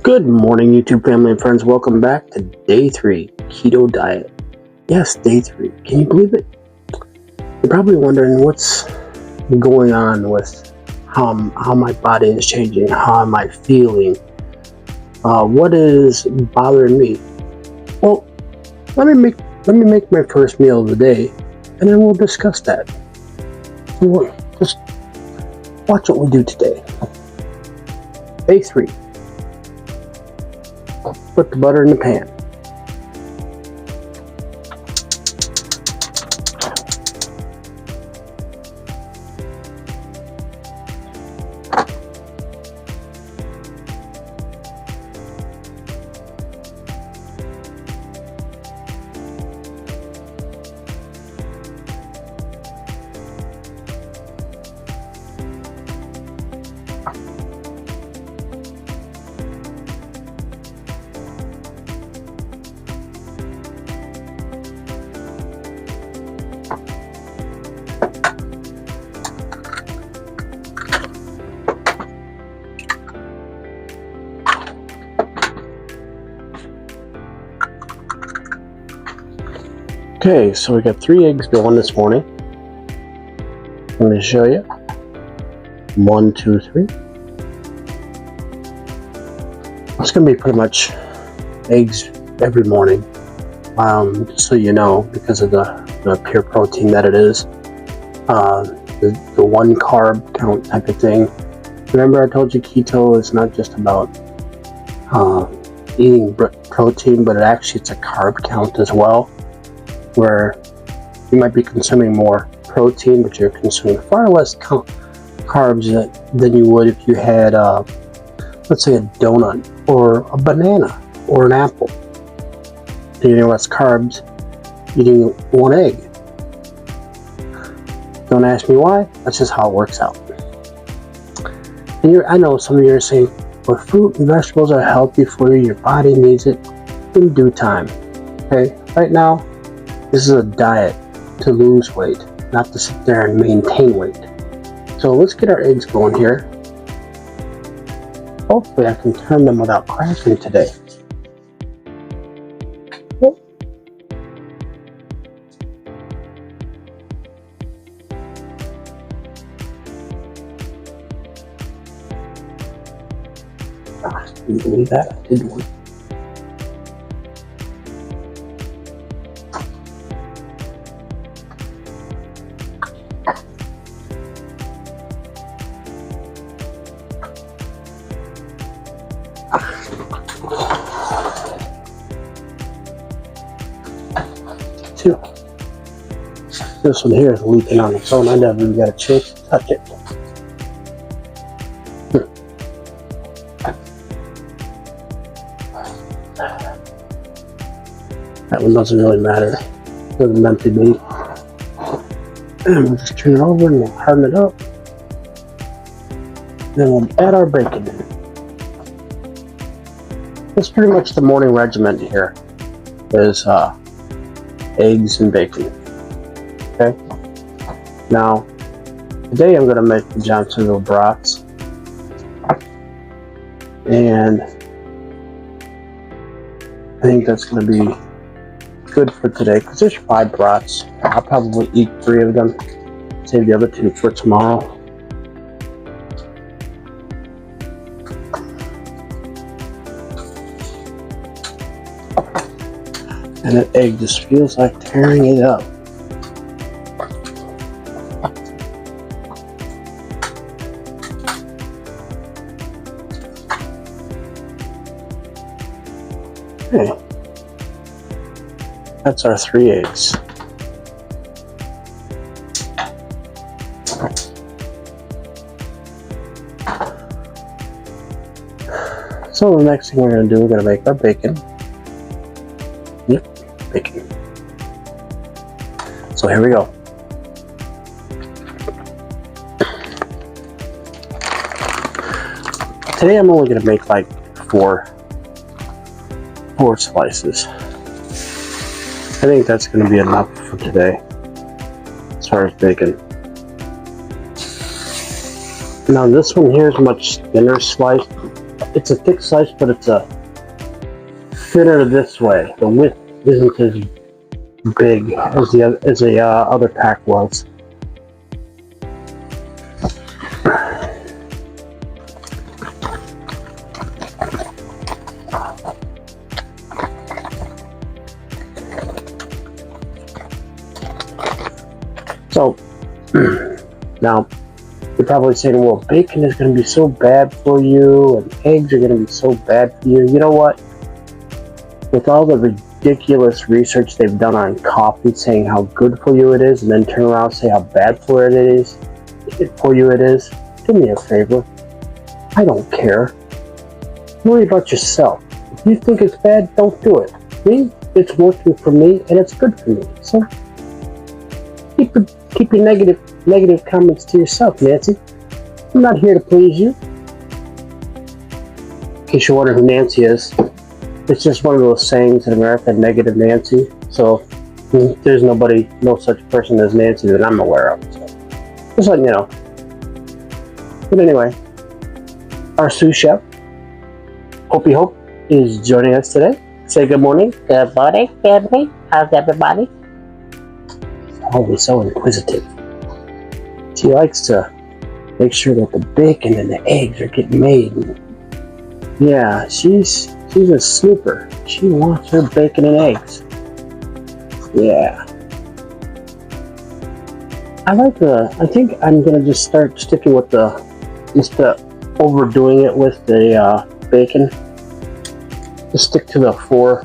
Good morning, YouTube family and friends. Welcome back to day 3 keto diet. Yes, day 3. Can you believe it? You're probably wondering what's going on with how my body is changing. How am I feeling? What is bothering me? Well, let me make my first meal of the day, and then we'll discuss that. So just watch what we do today. Day 3. Put the butter in the pan. Okay, so we got 3 eggs going this morning. I'm going to show you. 1, 2, 3. It's going to be pretty much eggs every morning, just so you know, because of the pure protein that it is. The 1 carb count type of thing. Remember I told you keto is not just about eating protein, but it's a carb count as well, where you might be consuming more protein, but you're consuming far less carbs than you would if you had, let's say, a donut or a banana or an apple. Eating less carbs, eating 1 egg. Don't ask me why, that's just how it works out. And I know some of you are saying, well, fruit and vegetables are healthy for you, your body needs it in due time. Okay, right now, this is a diet to lose weight, not to sit there and maintain weight. So let's get our eggs going here. Hopefully I can turn them without cracking today. Can you believe that? I did one. Two. This one here is leaking on its own. I never even got a chance to touch it. That one doesn't really matter. It doesn't meant to be. And we'll just turn it over and we'll harden it up. Then we'll add our bacon in. That's pretty much the morning regimen here. Is eggs and bacon. Okay. Now, today I'm going to make the Johnsonville brats, and I think that's going to be good for today because there's 5 brats. I'll probably eat 3 of them, save the other 2 for tomorrow. And that egg just feels like tearing it up. Okay. That's our 3 eggs. So the next thing we're going to do, we're going to make our bacon. Yep, bacon. So here we go. Today I'm only going to make like 4 slices. I think that's going to be enough for today as far as bacon. Now this one here is much thinner sliced. it's a thick slice, but it's a thinner this way. The width isn't as big as the other pack was. So now you're probably saying, well, bacon is going to be so bad for you and eggs are going to be so bad for you. You know what? With all the ridiculous research they've done on coffee saying how good for you it is and then turn around and say how bad for you it is, do me a favor. I don't care. Worry about yourself. If you think it's bad, don't do it. Me, it's working for me and it's good for me. So keep your negative comments to yourself, Nancy. I'm not here to please you. In case you're wondering who Nancy is, it's just one of those sayings in America, negative Nancy. So there's no such person as Nancy that I'm aware of. So just letting you know. But anyway, our sous chef, Hope, is joining us today. Say good morning. Good morning, family. How's everybody? Always so inquisitive. She likes to make sure that the bacon and the eggs are getting made. Yeah, she's a snooper. She wants her bacon and eggs. Yeah. I think I'm gonna just start sticking with instead of overdoing it with the bacon. Just stick to the four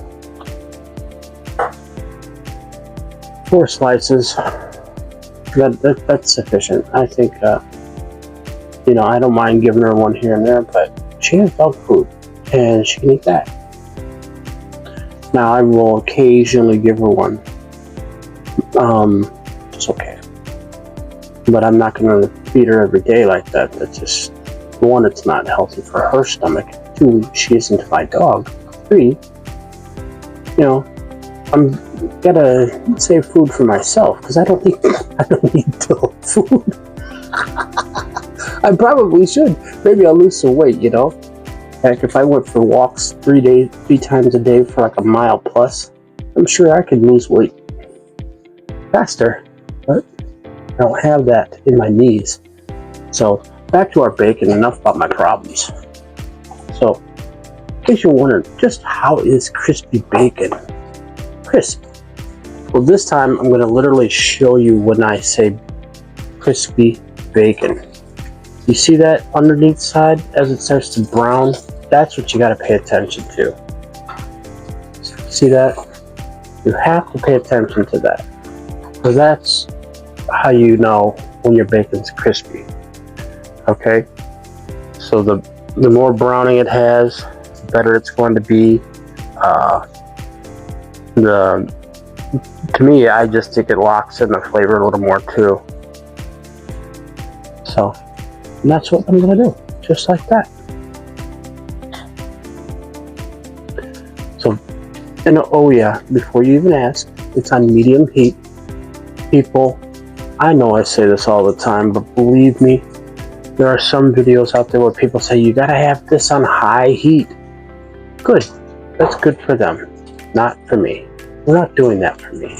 slices. That's sufficient. I think, I don't mind giving her one here and there, but she has dog food, and she can eat that. Now, I will occasionally give her one. It's okay. But I'm not going to feed her every day like that. That's just, one, it's not healthy for her stomach. Two, she isn't my dog. Three, I'm gotta save food for myself because I don't need dog food. I probably should. Maybe I'll lose some weight. Heck, if I went for walks 3 times a day for like a mile plus, I'm sure I could lose weight faster. But I don't have that in my knees. So back to our bacon. Enough about my problems. So, in case you're wondering, just how is crispy bacon crisp? Well, this time I'm going to literally show you when I say crispy bacon. You see that underneath side as it starts to brown? That's what you got to pay attention to. See that? You have to pay attention to that. Because that's how you know when your bacon's crispy. Okay? So the more browning it has, the better it's going to be. To me, I just think it locks in the flavor a little more too. So, and that's what I'm gonna do, just like that. So, and oh yeah, before you even ask, it's on medium heat. People, I know I say this all the time, but believe me, there are some videos out there where people say you gotta have this on high heat. Good, that's good for them, not for me. We're not doing that for me.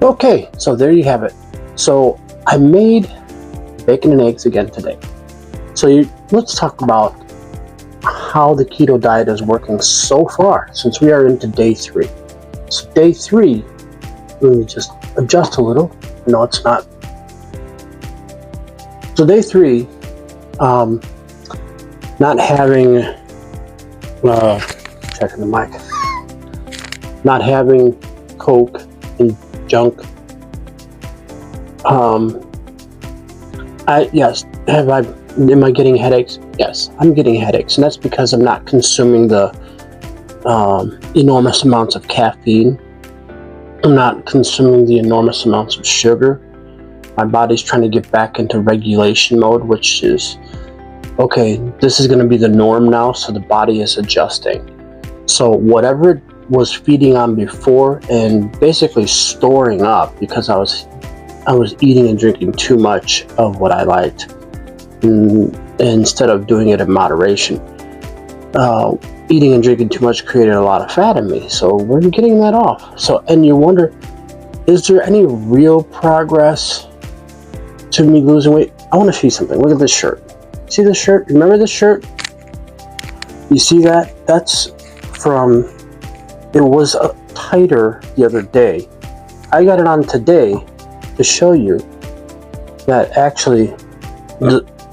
Okay, so there you have it. So I made bacon and eggs again today. So let's talk about how the keto diet is working so far since we are into day 3. So day 3, let me just adjust a little. No, it's not. So day 3, not having, checking the mic, not having Coke and junk. Am I getting headaches? Yes, I'm getting headaches, and that's because I'm not consuming the enormous amounts of caffeine. I'm not consuming the enormous amounts of sugar. My body's trying to get back into regulation mode, which is, okay, this is going to be the norm now, so the body is adjusting. So whatever it was feeding on before and basically storing up, because I was eating and drinking too much of what I liked, instead of doing it in moderation. Eating and drinking too much created a lot of fat in me, so we're getting that off. So, and you wonder, is there any real progress to me losing weight? I want to show you something. Look at this shirt. See this shirt? Remember this shirt? You see that? That's from, it was tighter the other day. I got it on today to show you that actually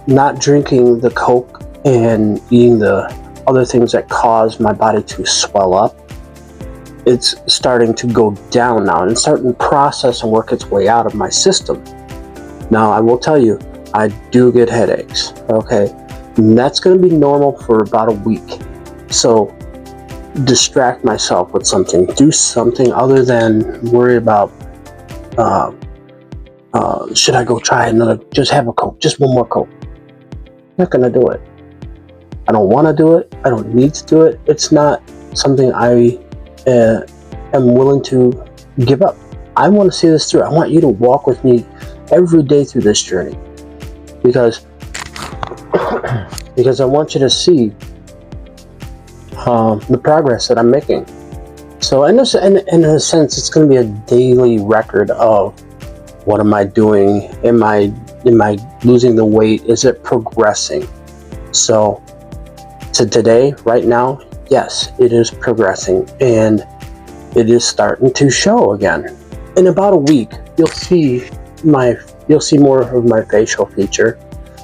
not drinking the Coke and eating the other things that cause my body to swell up, it's starting to go down now and starting to process and work its way out of my system. Now, I will tell you, I do get headaches, okay? And that's going to be normal for about a week. So distract myself with something. Do something other than worry about, should I go try another, just have a Coke, just one more Coke. Not going to do it. I don't want to do it. I don't need to do it. It's not something I am willing to give up. I want to see this through. I want you to walk with me every day through this journey, because I want you to see the progress that I'm making. So in a sense, it's going to be a daily record of what am I doing? Am I losing the weight? Is it progressing? So to today, right now, yes, it is progressing, and it is starting to show again. In about a week, you'll see more of my facial feature.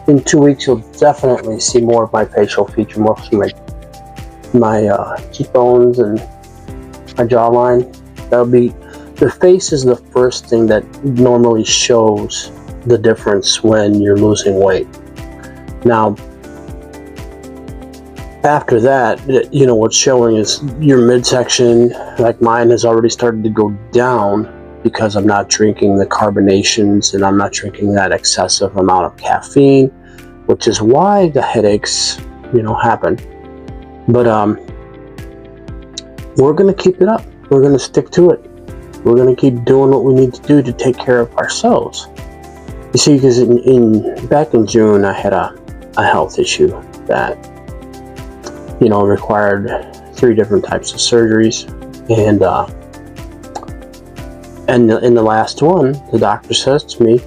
In 2 weeks, you'll definitely see more of my facial feature, more of my cheekbones and my jawline. The face is the first thing that normally shows the difference when you're losing weight. Now, after that, what's showing is your midsection, like mine, has already started to go down because I'm not drinking the carbonations and I'm not drinking that excessive amount of caffeine, which is why the headaches, happen. But we're going to keep it up. We're going to stick to it. We're going to keep doing what we need to do to take care of ourselves. You see, because back in June, I had a health issue that required 3 different types of surgeries, and in the last one, the doctor says to me,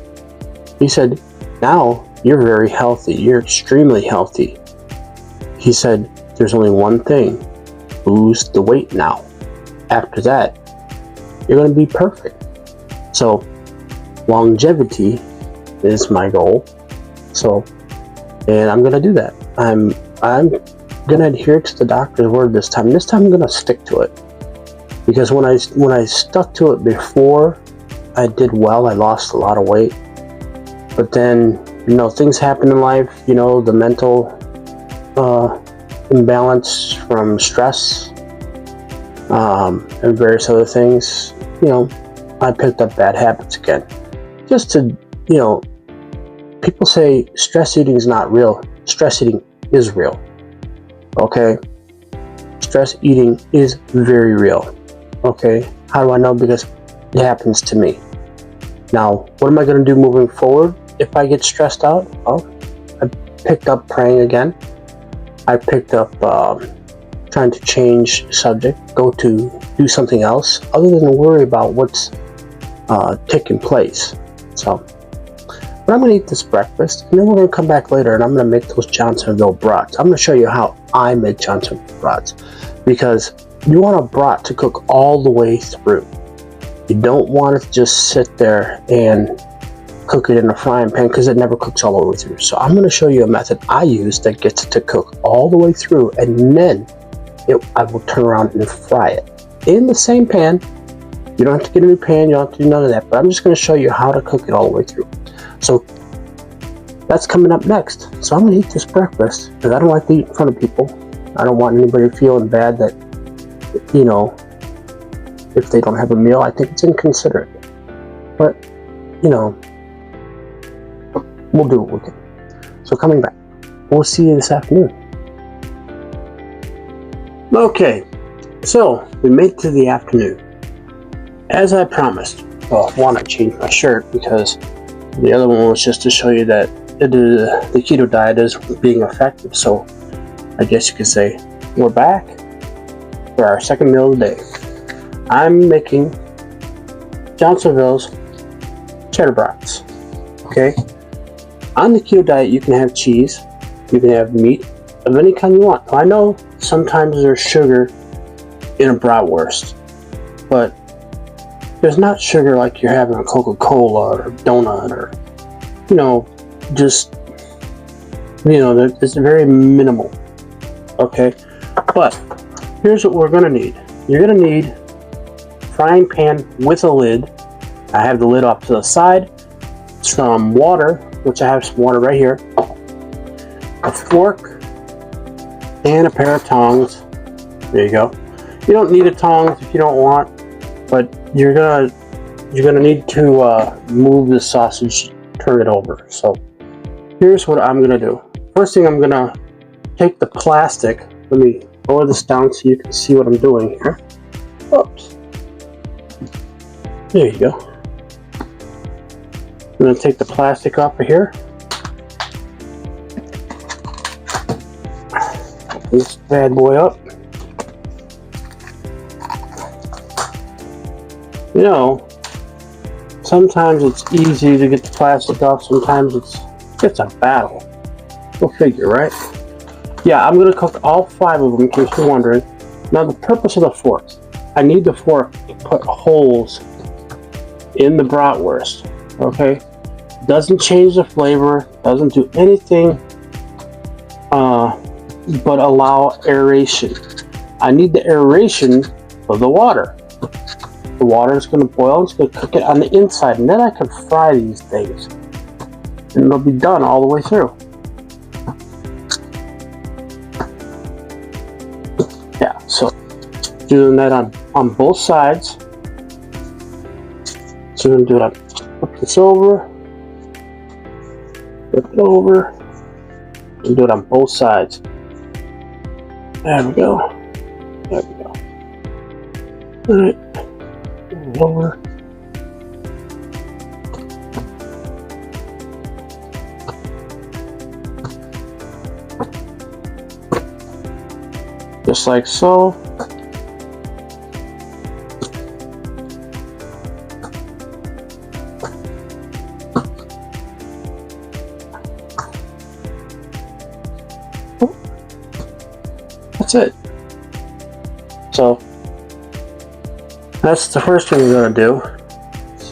he said, now you're very healthy, you're extremely healthy. He said, there's only one thing, lose the weight now. After that, you're going to be perfect. So longevity is my goal. So, and I'm going to do that. I'm going to adhere to the doctor's word this time. This time I'm going to stick to it, because when I stuck to it before, I did well. I lost a lot of weight, but then things happen in life. The mental imbalance from stress and various other things. I picked up bad habits again. Just to people say stress eating is not real. Stress eating is real. Okay, stress eating is very real. Okay, how do I know? Because it happens to me. Now, what am I going to do moving forward if I get stressed out? Well, I picked up praying again. I picked up trying to change subject, go to do something else other than worry about what's taking place. So, but I'm going to eat this breakfast, and then we're going to come back later, and I'm going to make those Johnsonville brats. I'm going to show you how I make Johnsonville brats, because you want a brat to cook all the way through. You don't want it to just sit there and cook it in a frying pan, because it never cooks all the way through. So I'm going to show you a method I use that gets it to cook all the way through, and then I will turn around and fry it in the same pan. You don't have to get a new pan, you don't have to do none of that, but I'm just going to show you how to cook it all the way through. So that's coming up next. So I'm going to eat this breakfast, because I don't like to eat in front of people. I don't want anybody feeling bad that, you know, if they don't have a meal. I think it's inconsiderate. But, you know, we'll do what we can. So coming back, we'll see you this afternoon. Okay, so we made it to the afternoon. As I promised, well, one, I changed my shirt because the other one was just to show you that the keto diet is being effective. So I guess you could say we're back for our second meal of the day. I'm making Johnsonville's cheddar brats. Okay, on the keto diet you can have cheese, you can have meat of any kind you want. I know sometimes there's sugar in a bratwurst, but there's not sugar like you're having a Coca-Cola or a donut, or, you know, just, you know, it's very minimal. Okay, but here's what we're gonna need. You're gonna need frying pan with a lid. I have the lid off to the side. Some water, which I have some water right here. A fork and a pair of tongs. There you go. You don't need a tongs if you don't want, but you're gonna need to move the sausage, turn it over. So here's what I'm gonna do. First thing, I'm gonna take the plastic. Let me lower this down so you can see what I'm doing here. Oops. There you go. I'm gonna take the plastic off of here. Open this bad boy up. You know, sometimes it's easy to get the plastic off, sometimes it's a battle. Go figure, right? Yeah, I'm gonna cook all 5 of them, in case you're wondering. Now, the purpose of the forks. I need the fork to put holes in the bratwurst, okay? Doesn't change the flavor, doesn't do anything but allow aeration. I need the aeration of the water. The water is going to boil, it's going to cook it on the inside, and then I can fry these things. And it'll be done all the way through. Yeah, so doing that on both sides. So we're going to do it on, flip this over, flip it over, and do it on both sides. There we go. There we go. Alright. Over. Just like so. That's it. So that's the first thing we're gonna do.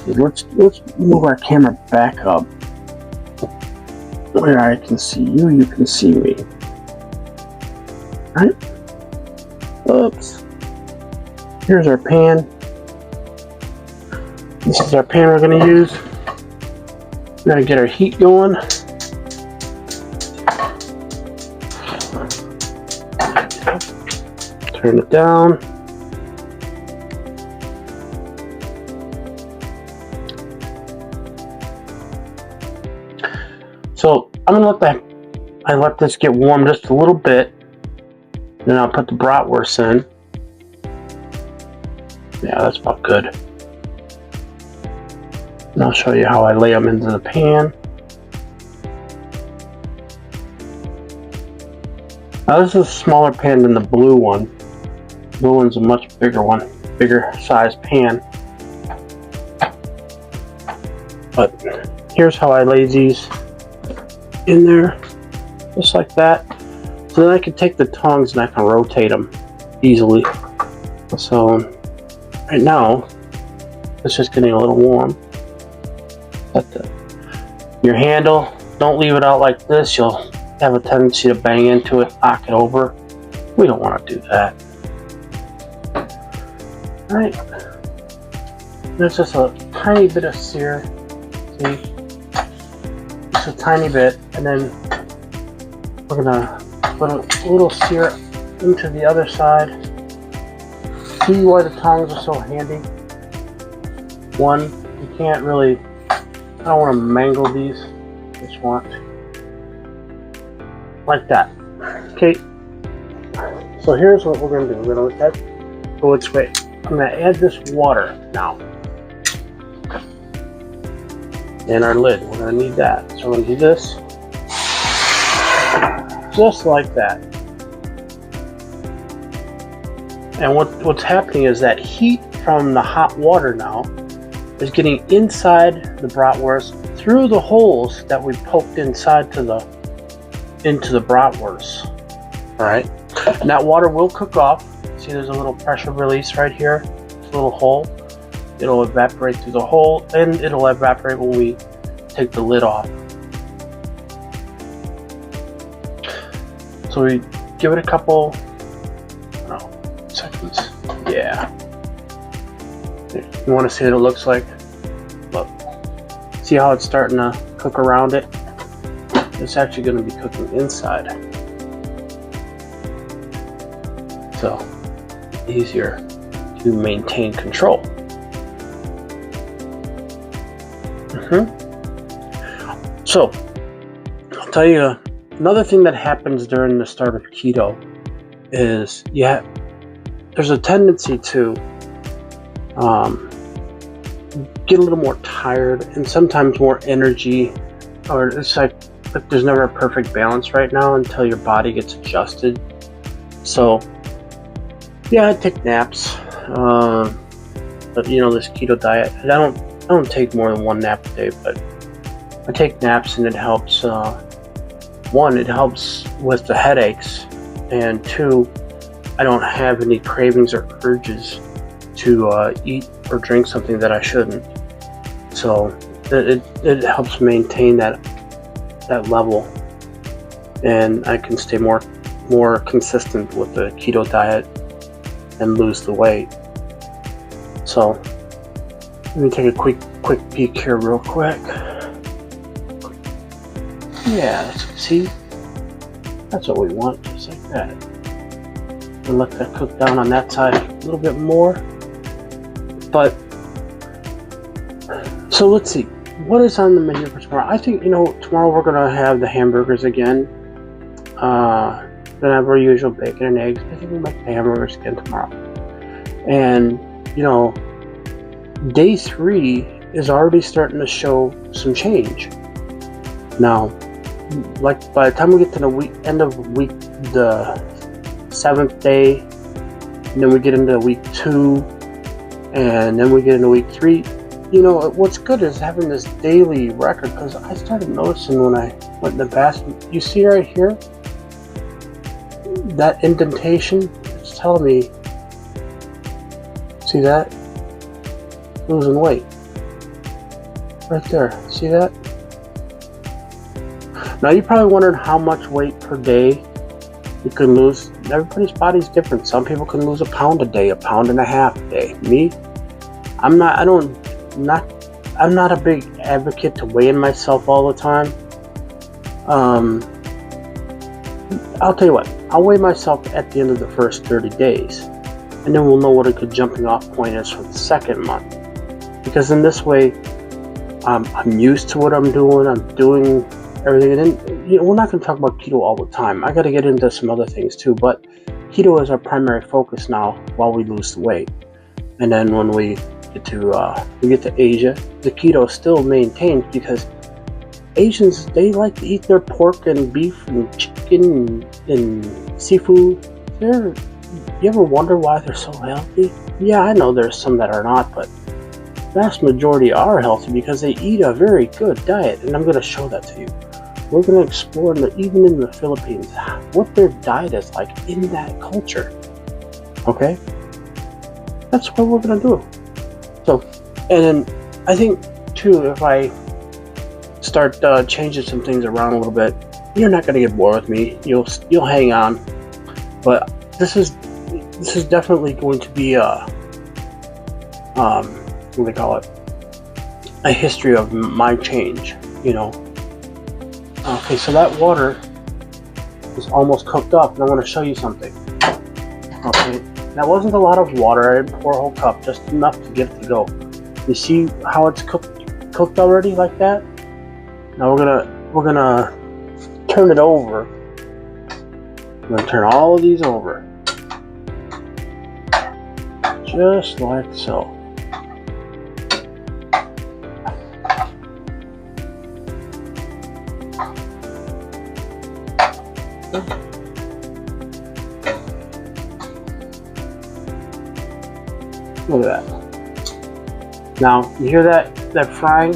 Let's move our camera back up where I can see you, you can see me. Right? Oops. Here's our pan. This is our pan we're gonna use. We're gonna get our heat going. Turn it down. So I'm gonna let this get warm just a little bit. Then I'll put the bratwurst in. Yeah, that's about good. And I'll show you how I lay them into the pan. Now this is a smaller pan than the blue one. The blue one's a much bigger one, bigger size pan. But here's how I lay these in there, just like that. So then I can take the tongs and I can rotate them easily. So right now, it's just getting a little warm. Your handle, don't leave it out like this. You'll have a tendency to bang into it, knock it over. We don't want to do that. All right. There's just a tiny bit of sear. See? Just a tiny bit. And then we're gonna put a little sear into the other side. See why the tongs are so handy? One, you can't really, I don't want to mangle these. Just want like that. Okay. So here's what we're gonna do. We're gonna let that go its way. I'm gonna add this water now. And our lid, we're gonna need that. So we're gonna do this. Just like that. And what's happening is that heat from the hot water now is getting inside the bratwurst through the holes that we poked inside into the bratwurst. All right, and that water will cook off. See, there's a little pressure release right here. This little hole. It'll evaporate through the hole, and it'll evaporate when we take the lid off. So we give it a couple seconds. Yeah. You want to see what it looks like? Look. See how it's starting to cook around it? It's actually going to be cooking inside. So, easier to maintain control. So, I'll tell you another thing that happens during the start of keto is there's a tendency to get a little more tired and sometimes more energy, or it's like there's never a perfect balance right now until your body gets adjusted. So yeah, I take naps, but you know, this keto diet, I don't take more than one nap a day, but I take naps, and it helps. One, it helps with the headaches, and two, I don't have any cravings or urges to eat or drink something that I shouldn't. So it helps maintain that level, and I can stay more consistent with the keto diet and lose the weight. So let me take a quick peek here real quick. Yeah, see, that's what we want, just like that. And let that cook down on that side a little bit more. But so let's see, what is on the menu for tomorrow? I think, tomorrow we're gonna have the hamburgers again. Gonna have our usual bacon and eggs. I think we make the hamburgers again tomorrow. And day 3 is already starting to show some change. Now, like by the time we get to the end of the 7th day, and then we get into week 2, and then we get into week 3. What's good is having this daily record, because I started noticing when I went in the bathroom. You see right here, that indentation, it's telling me, see that? Losing weight. Right there, see that? Now you're probably wondering how much weight per day you can lose. Everybody's body's different. Some people can lose a pound a day, a pound and a half a day. Me, I'm not a big advocate to weigh in myself all the time. I'll tell you what, I'll weigh myself at the end of the first 30 days, and then we'll know what a good jumping off point is for the second month. Because in this way, I'm used to what I'm doing. I'm doing everything, and then we're not going to talk about keto all the time. I got to get into some other things too, but keto is our primary focus now while we lose the weight. And then when we get to Asia, the keto still maintains, because Asians, they like to eat their pork and beef and chicken and seafood. You ever wonder why they're so healthy? Yeah, I know there's some that are not, but vast majority are healthy because they eat a very good diet, and I'm going to show that to you. We're going to explore, even in the Philippines, what their diet is like in that culture. Okay? That's what we're going to do. So, and then I think, too, if I start changing some things around a little bit, you're not going to get bored with me. You'll hang on. But this is definitely going to be a what do they call it? A history of my change, you know. Okay, so that water is almost cooked up, and I want to show you something. Okay, that wasn't a lot of water. I didn't pour a whole cup, just enough to get it to go. You see how it's cooked already like that? Now we're gonna turn it over. I'm gonna turn all of these over, just like so. Look at that. Now, you hear that frying?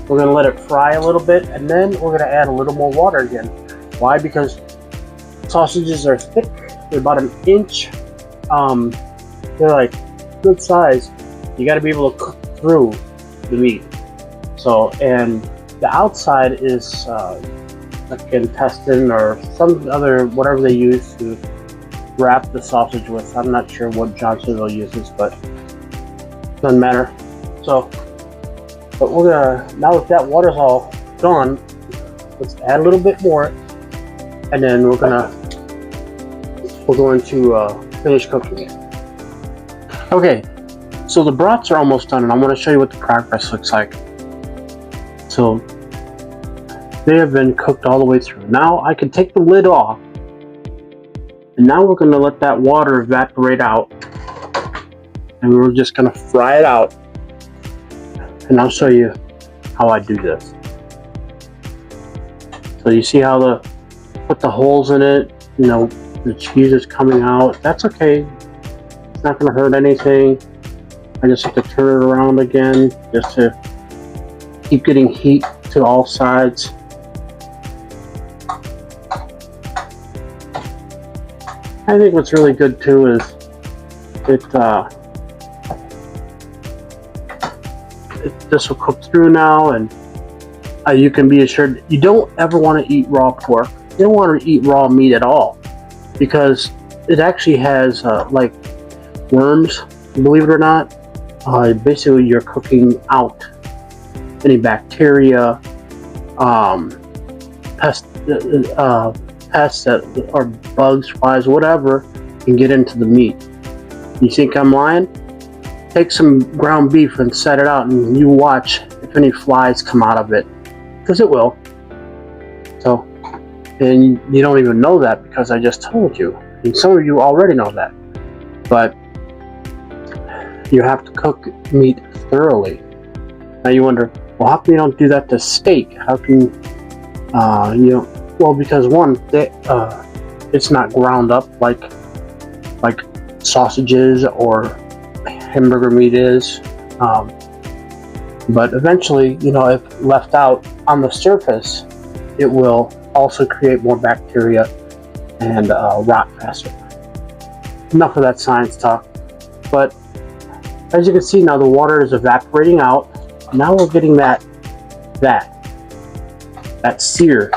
We're going to let it fry a little bit, and then we're going to add a little more water again. Why? Because sausages are thick. They're about an inch. They're like good size. You got to be able to cook through the meat. So, and the outside is like intestine or some other, whatever they use to wrap the sausage with. I'm not sure what Johnsonville uses, but doesn't matter. So, but we're gonna, now that that water's all gone, let's add a little bit more, and then we're going to finish cooking it. Okay, so the broths are almost done, and I'm going to show you what the progress looks like. So they have been cooked all the way through. Now I can take the lid off. And now we're going to let that water evaporate out, and we're just going to fry it out, and I'll show you how I do this. So you see how put the holes in it, you know, the cheese is coming out. That's okay. It's not going to hurt anything. I just have to turn it around again just to keep getting heat to all sides. I think what's really good too is this will cook through now, and you can be assured you don't ever want to eat raw pork. You don't want to eat raw meat at all, because it actually has like worms, believe it or not. Basically you're cooking out any bacteria, pests that are bugs, flies, whatever, can get into the meat. You think I'm lying? Take some ground beef and set it out, and you watch if any flies come out of it, because it will. So, and you don't even know that because I just told you, and some of you already know that. But you have to cook meat thoroughly. Now you wonder, well, how come you don't do that to steak? How can you know? Well, because one, it's not ground up like sausages or hamburger meat is. But eventually, you know, if left out on the surface, it will also create more bacteria and rot faster. Enough of that science talk. But as you can see now, the water is evaporating out. Now we're getting that sear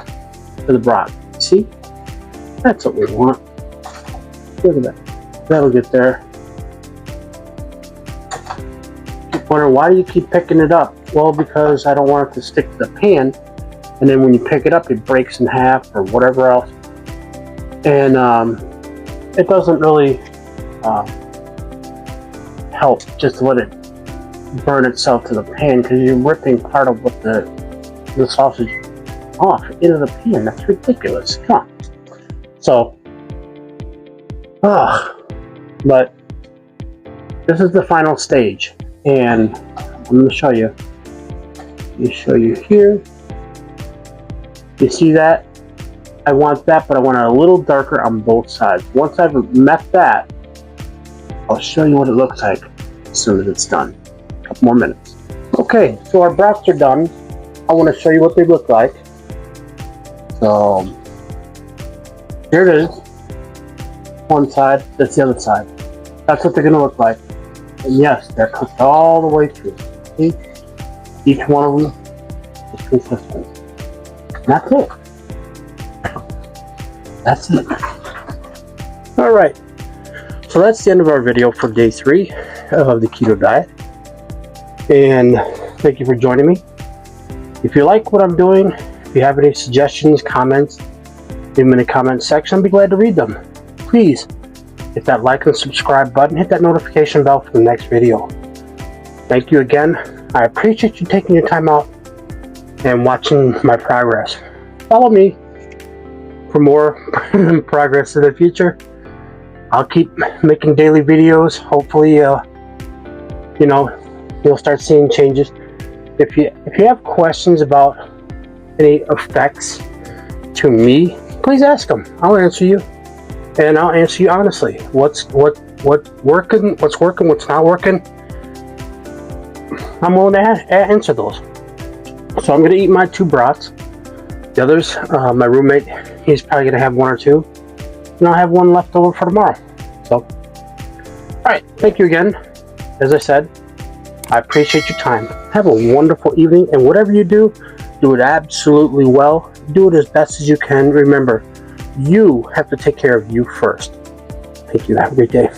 to the broth. See? That's what we want. Look at that. That'll get there. Keep wondering, why do you keep picking it up? Well, because I don't want it to stick to the pan, and then when you pick it up, it breaks in half or whatever else. And it doesn't really help just to let it burn itself to the pan, because you're ripping part of what the sausage off into the pan. That's ridiculous. Come on. So, but this is the final stage, and I'm going to show you. Let me show you here. You see that? I want that, but I want it a little darker on both sides. Once I've met that, I'll show you what it looks like as soon as it's done. couple more minutes. Okay, so our brats are done. I want to show you what they look like. So here it is. One side, that's the other side. That's what they're going to look like. And yes, they're cooked all the way through. See? Each one of them is consistent. And that's it. That's it. Alright. So that's the end of our video for day 3 of the keto diet. And thank you for joining me. If you like what I'm doing, if you have any suggestions, comments, leave them in the comment section. I'll be glad to read them. Please hit that like and subscribe button. Hit that notification bell for the next video. Thank you again. I appreciate you taking your time out and watching my progress. Follow me for more progress in the future. I'll keep making daily videos. Hopefully, you'll start seeing changes. If you have questions about any effects to me, please ask them. I'll answer you, and I'll answer you honestly. What's working? What's working? What's not working? I'm willing to answer those. So I'm gonna eat my 2 brats. The others, my roommate, he's probably gonna have 1 or 2, and I'll have 1 left over for tomorrow. So, all right. Thank you again. As I said, I appreciate your time. Have a wonderful evening, and whatever you do it absolutely well. Do it as best as you can. Remember, you have to take care of you first. Thank you. Have a great day.